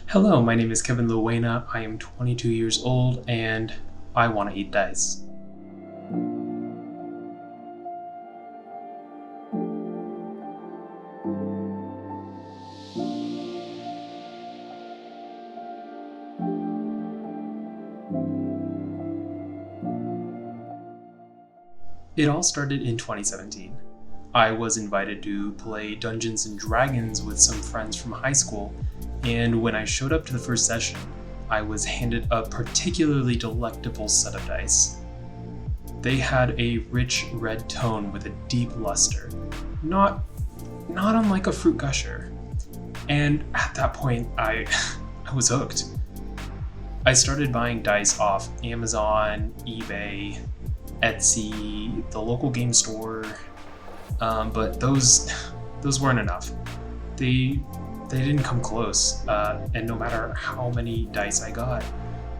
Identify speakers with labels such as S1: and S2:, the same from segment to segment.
S1: Hello, my name is Kevin Luena. I am 22 years old and I want to eat dice. It all started in 2017. I was invited to play Dungeons and Dragons with some friends from high school, and when I showed up to the first session, I was handed a particularly delectable set of dice. They had a rich red tone with a deep luster, not unlike a fruit gusher. And at that point, I was hooked. I started buying dice off Amazon, eBay, Etsy, the local game store, but those weren't enough. They didn't come close, and no matter how many dice I got,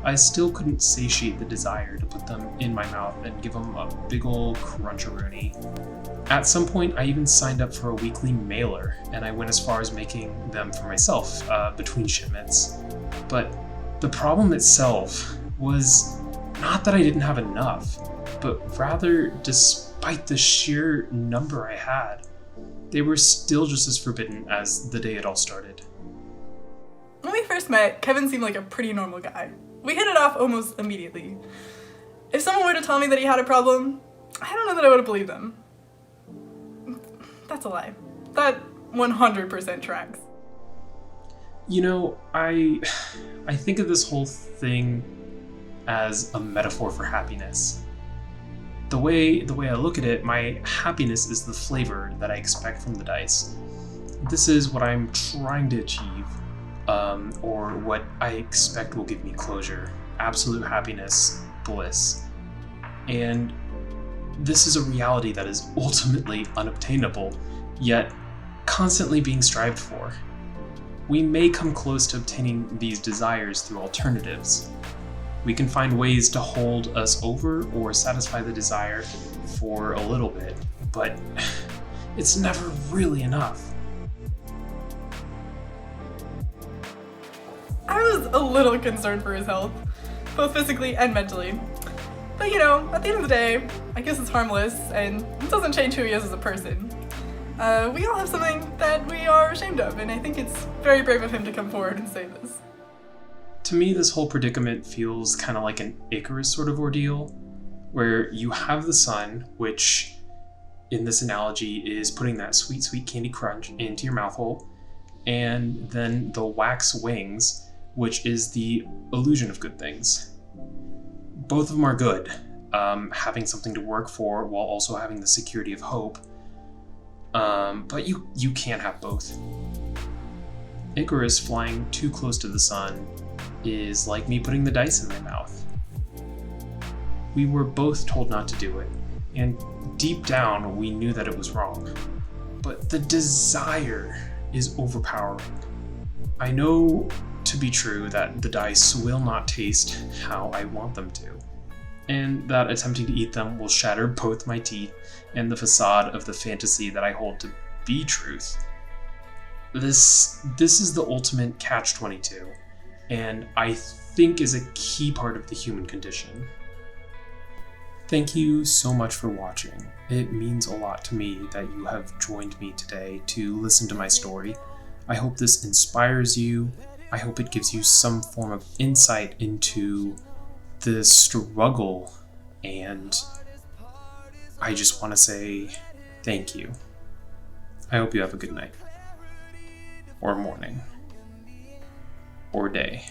S1: I still couldn't satiate the desire to put them in my mouth and give them a big ol' cruncharoony. At some point, I even signed up for a weekly mailer, and I went as far as making them for myself between shipments. But the problem itself was not that I didn't have enough, but rather, despite the sheer number I had, they were still just as forbidden as the day it all started.
S2: When we first met, Kevin seemed like a pretty normal guy. We hit it off almost immediately. If someone were to tell me that he had a problem, I don't know that I would have believed them. That's a lie. That 100% tracks.
S1: You know, I think of this whole thing as a metaphor for happiness. The way I look at it, my happiness is the flavor that I expect from the dice. This is what I'm trying to achieve, or what I expect will give me closure, absolute happiness, bliss. And this is a reality that is ultimately unobtainable, yet constantly being strived for. We may come close to obtaining these desires through alternatives. We can find ways to hold us over or satisfy the desire for a little bit, but it's never really enough.
S2: I was a little concerned for his health, both physically and mentally. But you know, at the end of the day, I guess it's harmless and it doesn't change who he is as a person. We all have something that we are ashamed of, and I think it's very brave of him to come forward and say this.
S1: To me, this whole predicament feels kind of like an Icarus sort of ordeal, where you have the sun, which in this analogy is putting that sweet, sweet candy crunch into your mouth hole, and then the wax wings, which is the illusion of good things. Both of them are good, having something to work for while also having the security of hope, but you can't have both. Icarus flying too close to the sun is like me putting the dice in my mouth. We were both told not to do it, and deep down we knew that it was wrong. But the desire is overpowering. I know to be true that the dice will not taste how I want them to, and that attempting to eat them will shatter both my teeth and the facade of the fantasy that I hold to be truth. This is the ultimate catch-22, and I think is a key part of the human condition. Thank you so much for watching. It means a lot to me that you have joined me today to listen to my story. I hope this inspires you. I hope it gives you some form of insight into the struggle, and I just want to say thank you. I hope you have a good night, or morning, or day.